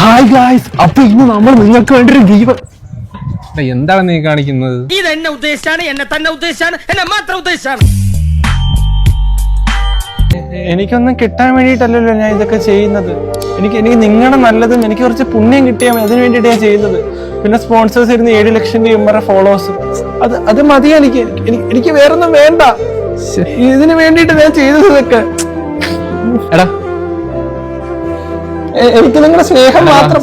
Hi guys, അപ്പൊ ഇന്ന് നമ്മൾ നിങ്ങൾക്ക് വേണ്ടി ഒരു ഗെയിം. എന്താണ് നീ കാണിക്കുന്നത്? ഇത് എന്നെ ഉദ്ദേശിച്ചാണ്, എന്നെ തന്നെ ഉദ്ദേശിച്ചാണ്, എന്നെ മാത്രം ഉദ്ദേശിച്ചാണ്. എനിക്കൊന്നും കിട്ടാൻ വേണ്ടിയിട്ടല്ലല്ലോ ഞാൻ ഇതൊക്കെ ചെയ്യുന്നത്. എനിക്ക് നിങ്ങളുടെ നല്ലതും എനിക്ക് കുറച്ച് പുണ്യം കിട്ടിയാൽ മതി, അതിന് വേണ്ടിയിട്ട് ഞാൻ ചെയ്യുന്നത്. പിന്നെ സ്പോൺസേഴ്സ് ഇരുന്ന് 7 ലക്ഷം രൂപ ഫോളോവേഴ്സ്, അത് മതി. എനിക്ക് വേറൊന്നും വേണ്ട. ഇതിന് വേണ്ടിയിട്ട് ഞാൻ ചെയ്തത് ഇതൊക്കെ. എടാ, എനിക്ക് നിങ്ങളുടെ സ്നേഹം മാത്രം,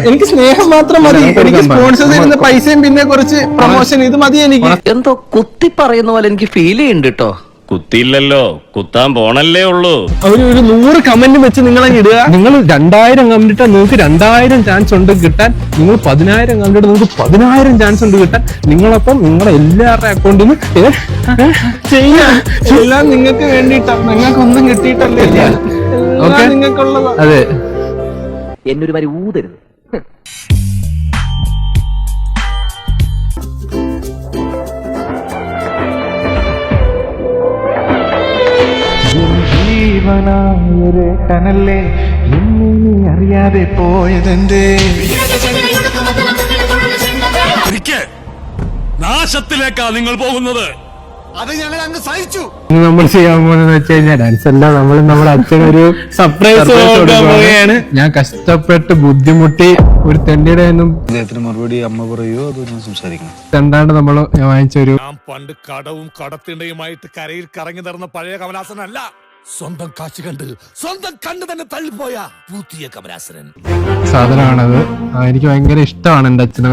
എനിക്ക് സ്നേഹം മാത്രം മതി. എനിക്ക് സ്പോൺസേഴ്സ് തരുന്ന പൈസയും പിന്നെ കുറച്ച് പ്രൊമോഷൻ, ഇത് മതി എനിക്ക്. എന്തോ കുത്തി പറയുന്ന പോലെ എനിക്ക് ഫീൽ ചെയ്യുന്നുണ്ട് കേട്ടോ. കുത്തിയില്ലല്ലോ, കുത്താൻ പോണല്ലേ ഉള്ളൂ. ഒരു 100 കമന്റ് വെച്ച് നിങ്ങൾ ഇടുക. നിങ്ങൾ 2000 കമന്റ് ഇട്ടാൽ നിങ്ങൾക്ക് 2000 ചാൻസ് ഉണ്ട് കിട്ടാൻ. നിങ്ങൾ 10,000 കമന്റ് ഇട്ടാൽ നിങ്ങൾക്ക് 10,000 ചാൻസ് ഉണ്ട് കിട്ടാൻ. നിങ്ങളപ്പം നിങ്ങളെ എല്ലാവരുടെ അക്കൗണ്ടിൽ നിന്ന് ചെയ്യാം. എല്ലാം നിങ്ങൾക്ക് വേണ്ടിയിട്ടാണ്, നിങ്ങൾക്കൊന്നും കിട്ടിയിട്ടല്ലേ നിങ്ങൾക്കുള്ളത്. അതെ, എന്നൊരു വരി ഊതരുത്. ജീവനായൊരു കനല്ലേ അറിയാതെ പോയതെന്റെ നാശത്തിലേക്കാ നിങ്ങൾ പോകുന്നത്. അത് ഞങ്ങൾ അങ്ങ് സഹിച്ചു. നമ്മൾ ചെയ്യാൻ പോകുന്നത് വെച്ച് കഴിഞ്ഞാൽ ഡാൻസ് അല്ല, നമ്മൾ നമ്മുടെ അച്ഛനൊരു സർപ്രൈസ് കൊടുക്കുകയാണ്. ഞാൻ കഷ്ടപ്പെട്ട് ബുദ്ധിമുട്ടി ഒരു തെണ്ടിയുടെ അദ്ദേഹത്തിന് മറുപടി അമ്മ പറയോ അതോ ഞാൻ സംസാരിക്കണം? എന്താണ്ട് നമ്മൾ വാങ്ങിച്ചൊരു ഞാൻ പണ്ട് കടവും കടത്തിണ്ടയുമായിട്ട് കരയിൽ കറങ്ങി നടന്ന പഴയ കമലാസനല്ല. സ്വന്തം കാശ് കണ്ട് സ്വന്തം കണ്ണ് തന്നെ തള്ളിപ്പോയ പുതിയ കമലാസനൻ സാധനമാണത്. എനിക്ക് ഭയങ്കര ഇഷ്ടമാണ് എന്റെ അച്ഛനെ.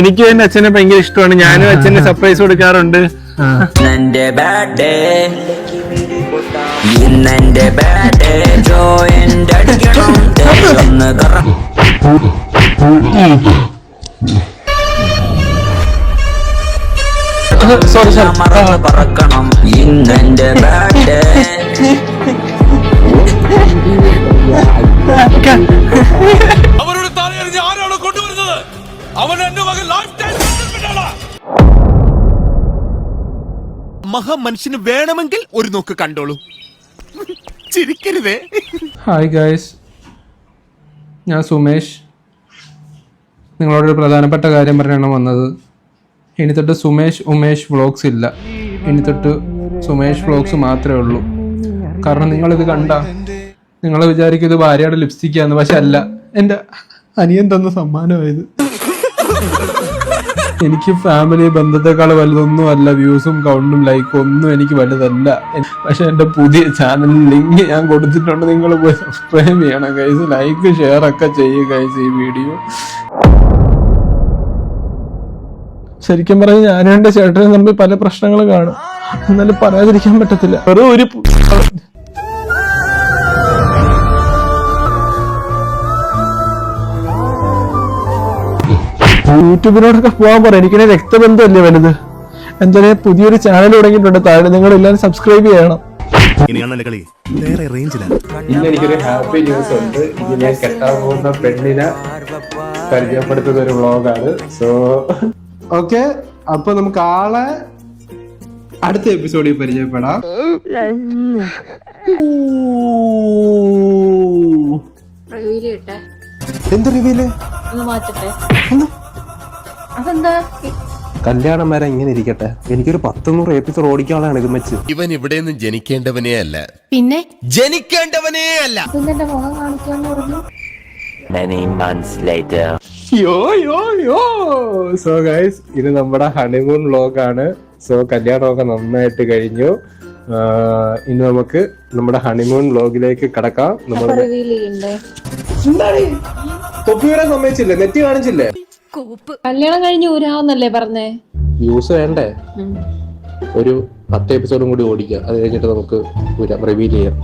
എനിക്ക് എന്റെ അച്ഛനെ ഭയങ്കര ഇഷ്ടമാണ്. ഞാനും അച്ഛന് സർപ്രൈസ് കൊടുക്കാറുണ്ട്. ഇന്നെന്റെ ബർത്ത്ഡേ, ഇന്നെന്റെ ബർത്ത്ഡേ, ജോയിന്റ് അടിക്കണം, ഒന്ന് മറന്ന് പറക്കണം. ഇന്നെന്റെ ബർത്ത്ഡേ. അവരുടെ താഴെ ആരാണോ കൊണ്ടുവരുന്നത് അവൻ എന്റെ മകൻ ലൈഫ് ടൈം മഹാമനുഷ്യന് വേണമെങ്കിൽ ഒരു നോക്ക് കണ്ടോളൂ, ചിരിക്കരുതേ. ഹായ് ഗൈസ്, ഞാൻ സുമേഷ്. നിങ്ങളോടൊരു പ്രധാനപ്പെട്ട കാര്യം പറയാനാണ് വന്നത്. ഇനി തൊട്ട് ഉമേഷ് വ്ളോഗ്സ് ഇല്ല. ഇനി തൊട്ട് സുമേഷ് വ്ളോഗ്സ് മാത്രമേ ഉള്ളൂ. കാരണം നിങ്ങളിത് കണ്ട നിങ്ങൾ വിചാരിക്കും ഇത് ഭാര്യയുടെ ലിപ്സ്റ്റിക്കാന്ന്. പക്ഷെ അല്ല, എൻ്റെ അനിയൻ തന്ന സമ്മാനമായത്. എനിക്ക് ഫാമിലി ബന്ധത്തെക്കാൾ വലുതൊന്നും അല്ല. വ്യൂസും കൗണ്ടും ലൈക്കും ഒന്നും എനിക്ക് വലുതല്ല. പക്ഷെ എൻ്റെ പുതിയ ചാനലിൽ ലിങ്ക് ഞാൻ കൊടുത്തിട്ടുണ്ട്. നിങ്ങൾ പോയി സബ്സ്ക്രൈബ് ചെയ്യണം ഗൈസ്. ലൈക്ക് ഷെയർ ഒക്കെ ചെയ്യുക ഗൈസ് ഈ വീഡിയോ. ശരിക്കും പറഞ്ഞാൽ ഞാനും എൻ്റെ ചേട്ടനും തമ്മിൽ പല പ്രശ്നങ്ങൾ കാണും. എന്നാലും പറയാതിരിക്കാൻ പറ്റത്തില്ല. വെറും ഒരു യൂട്യൂബിനോടൊക്കെ പോകാൻ പറയാം. എനിക്കിനെ രക്തബന്ധമല്ലേ വലുത്. എന്തായാലും പുതിയൊരു ചാനൽ തുടങ്ങിയിട്ടുണ്ട്. താഴെ നിങ്ങൾ എല്ലാവരും സബ്സ്ക്രൈബ് ചെയ്യണം. ഇന്ന് എനിക്കൊരു ഹാപ്പി ന്യൂസ് ഉണ്ട്. ഇത് ഞാൻ കെട്ടാൻ പോകുന്ന പെണ്ണിനെ പരിചയപ്പെടുത്തുന്ന ഒരു വ്ളോഗാണ്. സോ ഓക്കെ, അപ്പൊ നമുക്ക് ആളെ അടുത്ത എപ്പിസോഡിൽ പരിചയപ്പെടാം. എന്ത് റിവീല്? കല്യാണം വരെ ഇങ്ങനെ ഇരിക്കട്ടെ. എനിക്കൊരു 100 എപ്പിസോഡ് ഓടിക്കാനാണ് ഇത് വെച്ച്. ഇവൻ ഇവിടെ നിന്ന് ജനിക്കേണ്ടവനേ അല്ല, പിന്നെ ജനിക്കേണ്ടവനേ അല്ല. സോ ഗൈസ്, ഇത് നമ്മുടെ ഹണിമൂൺ വ്ളോഗാണ്. സോ കല്യാണമൊക്കെ നന്നായിട്ട് കഴിഞ്ഞു. ഇനി നമുക്ക് നമ്മുടെ ഹണിമൂൺ വ്ളോഗിലേക്ക് കടക്കാം. നമ്മൾ തൊപ്പിവരെ സമ്മതിച്ചില്ലേ? നെറ്റ് കാണിച്ചില്ലേ? കല്യാണം കഴിഞ്ഞ് ഊരാന്നല്ലേ പറഞ്ഞേ? വ്യൂസ് വേണ്ടേ? ഒരു 10 എപ്പിസോഡും കൂടി ഓടിക്കാം. അത് കഴിഞ്ഞിട്ട് നമുക്ക് റിവീൽ ചെയ്യാം.